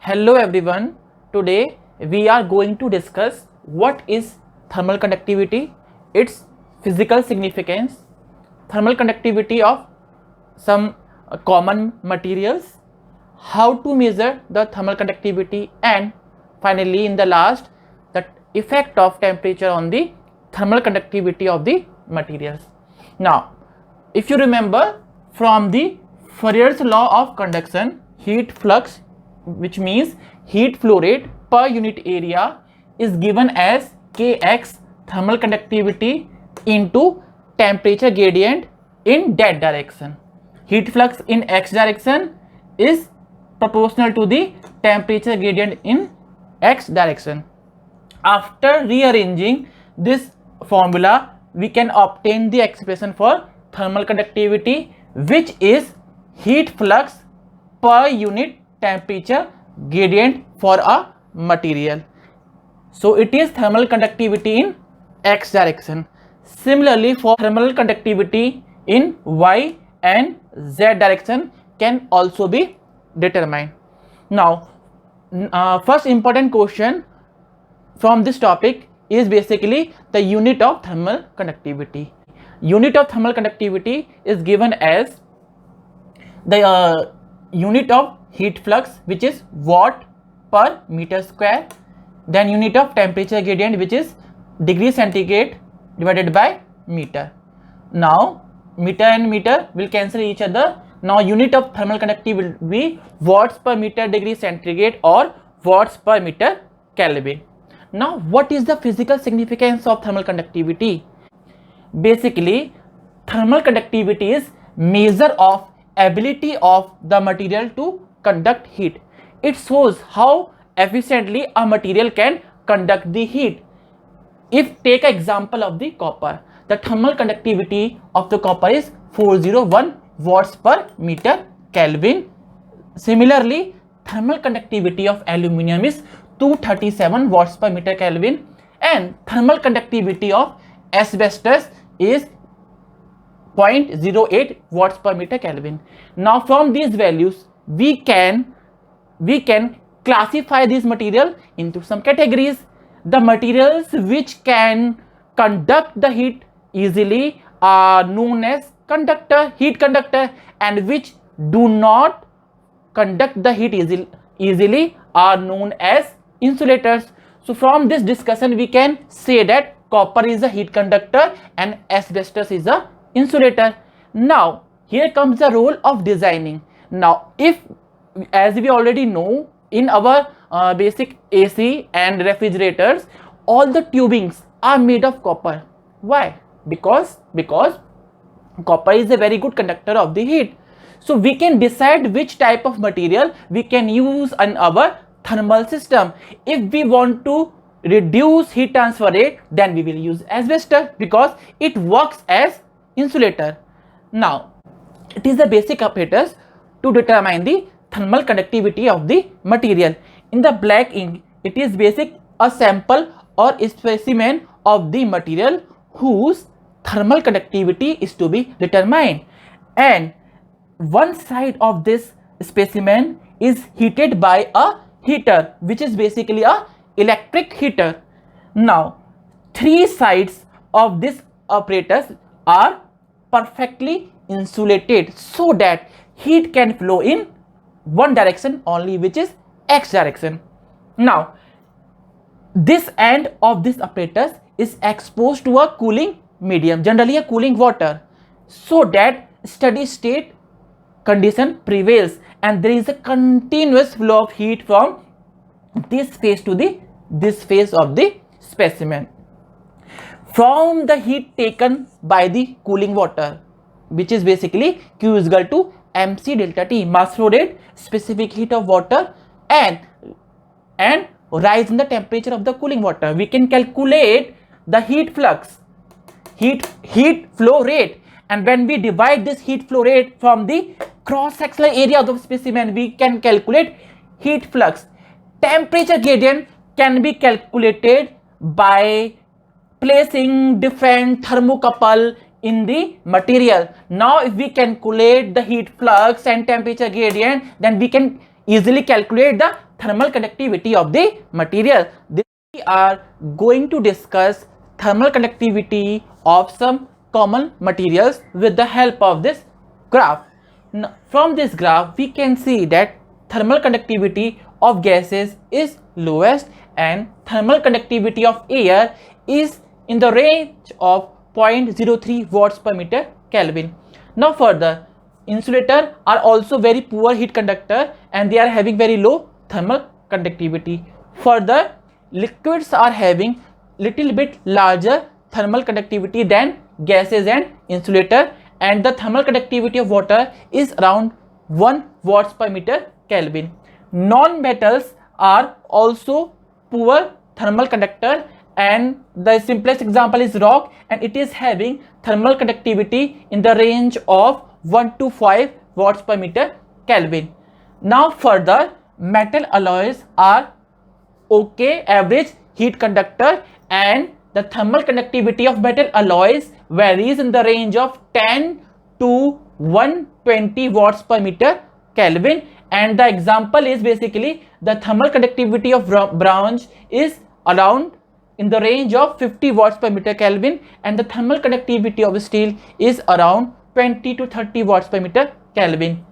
Hello everyone. Today we are going to discuss what is thermal conductivity, its physical significance, thermal conductivity of some common materials, how to measure the thermal conductivity, and finally in the last the effect of temperature on the thermal conductivity of the materials. Now, if you remember from the Fourier's law of conduction, heat flux, which means heat flow rate per unit area, is given as Kx thermal conductivity into temperature gradient in that direction. Heat flux in x direction is proportional to the temperature gradient in x direction. After rearranging this formula, we can obtain the expression for thermal conductivity, which is heat flux per unit temperature gradient for a material. So it is thermal conductivity in x direction. Similarly, for thermal conductivity in y and z direction can also be determined. Now, first important question from this topic is basically the unit of thermal conductivity. Unit of thermal conductivity is given as the unit of heat flux, which is watt per meter square, then unit of temperature gradient, which is degree centigrade divided by meter. Now meter and meter will cancel each other. Now unit of thermal conductivity will be watts per meter degree centigrade or watts per meter Kelvin. Now what is the physical significance of thermal conductivity? Basically, thermal conductivity is measure of ability of the material to conduct heat. It shows how efficiently a material can conduct the heat. If take example of the copper, the thermal conductivity of the copper is 401 watts per meter Kelvin. Similarly, thermal conductivity of aluminum is 237 watts per meter Kelvin, and thermal conductivity of asbestos is 0.08 watts per meter Kelvin. Now from these values we can classify this material into some categories. The materials which can conduct the heat easily are known as heat conductor, and which do not conduct the heat easily are known as insulators. So from this discussion we can say that copper is a heat conductor and asbestos is a insulator. Now here comes the role of designing. Now if, as we already know, in our basic AC and refrigerators, all the tubings are made of copper. Why? Because copper is a very good conductor of the heat. So we can decide which type of material we can use in our thermal system. If we want to reduce heat transfer rate, then we will use asbestos because it works as insulator. Now it is the basic apparatus to determine the thermal conductivity of the material. In the black ink, it is basic a sample or a specimen of the material whose thermal conductivity is to be determined, and one side of this specimen is heated by a heater, which is basically a electric heater. Now three sides of this apparatus are perfectly insulated so that heat can flow in one direction only, which is x direction. Now this end of this apparatus is exposed to a cooling medium, generally a cooling water, so that steady state condition prevails and there is a continuous flow of heat from this phase to this phase of the specimen. From the heat taken by the cooling water, which is basically Q is equal to mc delta T, mass flow rate, specific heat of water, and rise in the temperature of the cooling water, we can calculate the heat flux, heat flow rate. And when we divide this heat flow rate from the cross sectional area of the specimen, we can calculate heat flux. Temperature gradient can be calculated by placing different thermocouple in the material. Now if we calculate the heat flux and temperature gradient, then we can easily calculate the thermal conductivity of the material. This we are going to discuss thermal conductivity of some common materials with the help of this graph. Now, from this graph we can see that thermal conductivity of gases is lowest and thermal conductivity of air is in the range of 0.03 watts per meter Kelvin. Now further, insulator are also very poor heat conductor and they are having very low thermal conductivity. Further, liquids are having little bit larger thermal conductivity than gases and insulator, and the thermal conductivity of water is around 1 watts per meter Kelvin. Non-metals are also poor thermal conductor, and the simplest example is rock, and it is having thermal conductivity in the range of 1 to 5 watts per meter Kelvin. Now further, metal alloys are okay average heat conductor, and the thermal conductivity of metal alloys varies in the range of 10 to 120 watts per meter Kelvin, and the example is basically the thermal conductivity of bronze is around in the range of 50 watts per meter Kelvin, and the thermal conductivity of steel is around 20 to 30 watts per meter Kelvin.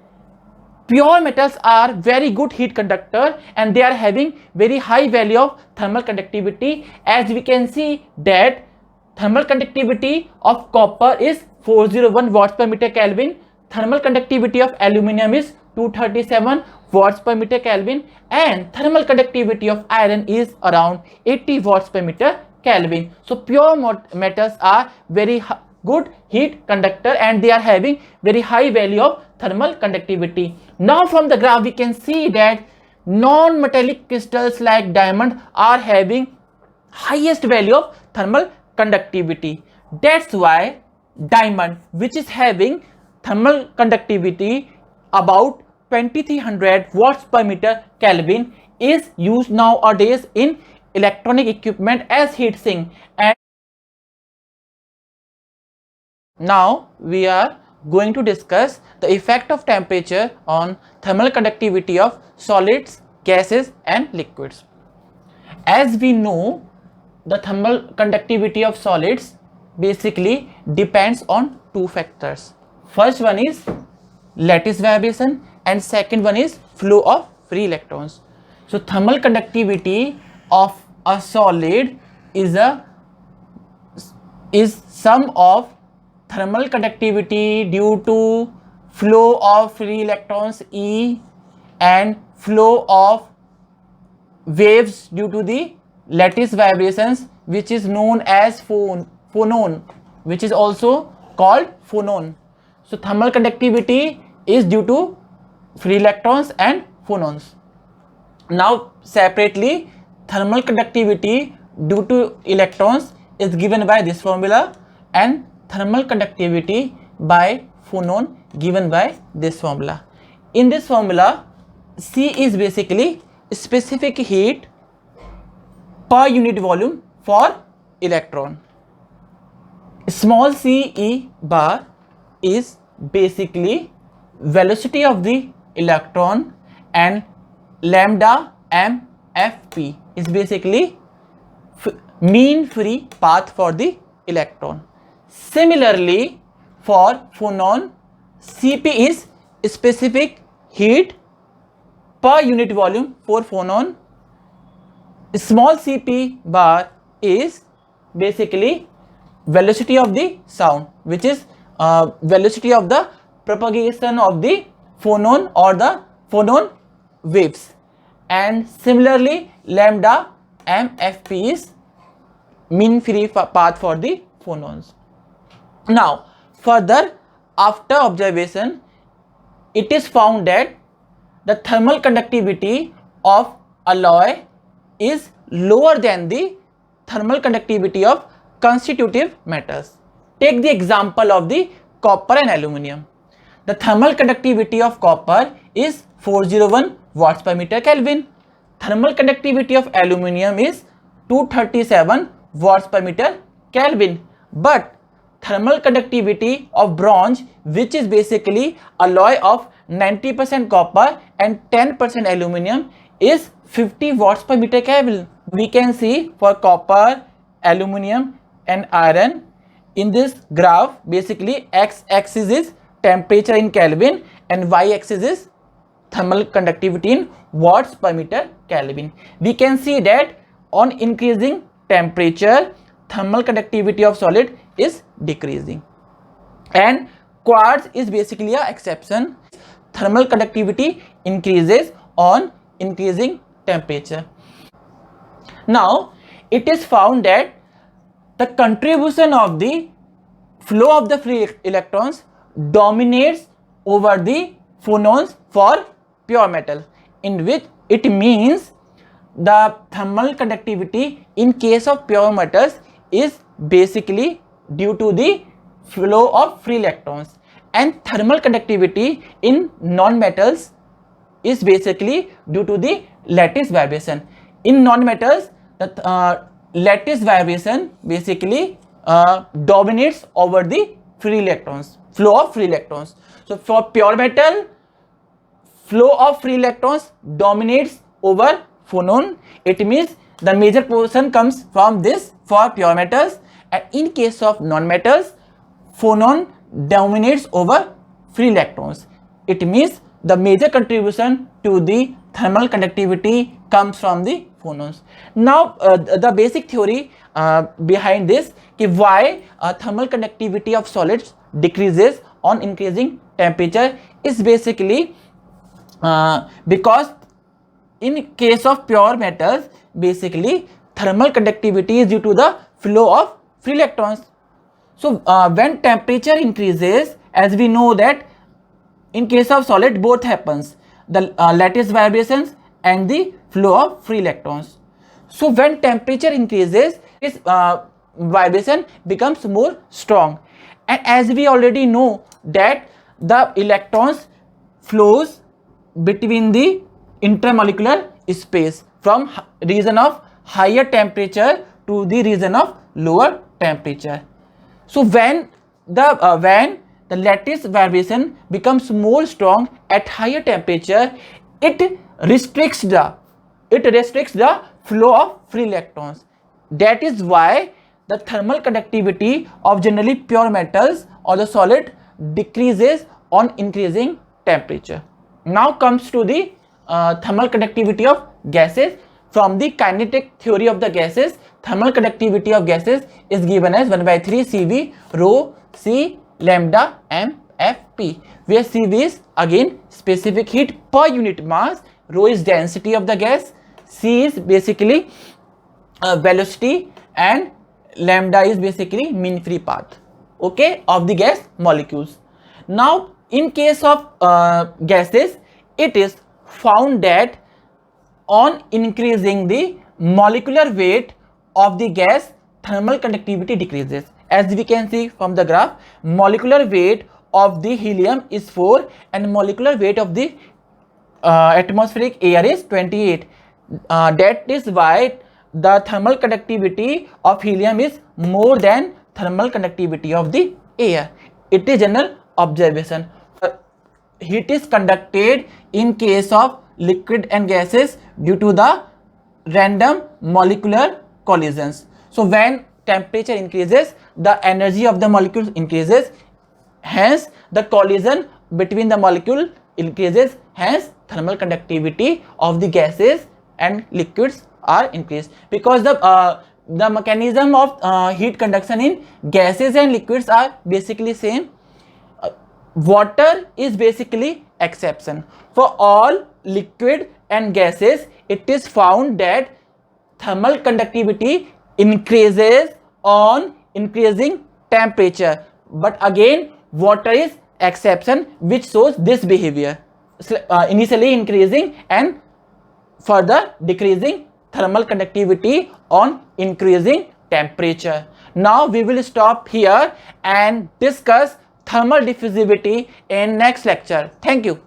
Pure metals are very good heat conductor and they are having very high value of thermal conductivity. As we can see that thermal conductivity of copper is 401 watts per meter Kelvin, thermal conductivity of aluminum is 237 watts per meter Kelvin, and thermal conductivity of iron is around 80 watts per meter Kelvin. So pure metals are very good heat conductor and they are having very high value of thermal conductivity. Now from the graph we can see that non-metallic crystals like diamond are having highest value of thermal conductivity. That's why diamond, which is having thermal conductivity about 2300 watts per meter Kelvin, is used nowadays in electronic equipment as heat sink. And now we are going to discuss the effect of temperature on thermal conductivity of solids, gases and liquids. As we know, the thermal conductivity of solids basically depends on two factors. First one is lattice vibration and second one is flow of free electrons. So thermal conductivity of a solid is sum of thermal conductivity due to flow of free electrons E and flow of waves due to the lattice vibrations, which is known as phonon, which is also called phonon. So thermal conductivity is due to free electrons and phonons. Now separately, thermal conductivity due to electrons is given by this formula, and thermal conductivity by phonon given by this formula. In this formula, C is basically specific heat per unit volume for electron. Small c E bar is basically velocity of the electron, and lambda mfp is basically mean free path for the electron. Similarly, for phonon, Cp is specific heat per unit volume for phonon. Small Cp bar is basically velocity of the sound, which is velocity of the propagation of the phonon or the phonon waves, and similarly lambda mfp is mean free path for the phonons. Now further, after observation, it is found that the thermal conductivity of alloy is lower than the thermal conductivity of constitutive metals. Take the example of the copper and aluminum. The thermal conductivity of copper is 401 watts per meter Kelvin. Thermal conductivity of aluminum is 237 watts per meter Kelvin. But thermal conductivity of bronze, which is basically alloy of 90% copper and 10% aluminum, is 50 watts per meter Kelvin. We can see for copper, aluminum and iron. In this graph, basically x-axis is temperature in Kelvin and y-axis is thermal conductivity in watts per meter Kelvin. We can see that on increasing temperature, thermal conductivity of solid is decreasing, and quartz is basically an exception. Thermal conductivity increases on increasing temperature. Now it is found that the contribution of the flow of the free electrons dominates over the phonons for pure metal, in which it means the thermal conductivity in case of pure metals is basically due to the flow of free electrons, and thermal conductivity in non-metals is basically due to the lattice vibration. In non-metals, the lattice vibration basically dominates over the free electrons, flow of free electrons. So for pure metal, flow of free electrons dominates over phonon. It means the major portion comes from this for pure metals, and in case of non-metals, phonon dominates over free electrons. It means the major contribution to the thermal conductivity comes from the phonons. Now the basic theory behind this, why thermal conductivity of solids decreases on increasing temperature, is basically because in case of pure metals, basically thermal conductivity is due to the flow of free electrons. So when temperature increases, as we know that in case of solid both happens, the lattice vibrations and the flow of free electrons. So when temperature increases, this vibration becomes more strong, and as we already know that the electrons flows between the intermolecular space from region of higher temperature to the region of lower temperature. So when the lattice vibration becomes more strong at higher temperature, it restricts the flow of free electrons. That is why the thermal conductivity of generally pure metals or the solid decreases on increasing temperature. Now comes to the thermal conductivity of gases. From the kinetic theory of the gases, thermal conductivity of gases is given as 1/3 CV rho C lambda mFP, where CV is again specific heat per unit mass, rho is density of the gas, C is basically velocity, and lambda is basically mean free path, okay, of the gas molecules. Now in case of gases, it is found that on increasing the molecular weight of the gas, thermal conductivity decreases. As we can see from the graph, molecular weight of the helium is 4 and molecular weight of the atmospheric air is 28. That is why the thermal conductivity of helium is more than thermal conductivity of the air. It is general observation. Heat is conducted in case of liquid and gases due to the random molecular collisions. So when temperature increases, the energy of the molecule increases, hence the collision between the molecule increases, hence thermal conductivity of the gases and liquids are increased. Because the mechanism of heat conduction in gases and liquids are basically same. Water is basically exception. For all liquid and gases, it is found that thermal conductivity increases on increasing temperature, but again water is exception, which shows this behavior, initially increasing and further decreasing thermal conductivity on increasing temperature. Now we will stop here and discuss thermal diffusivity in next lecture. Thank you.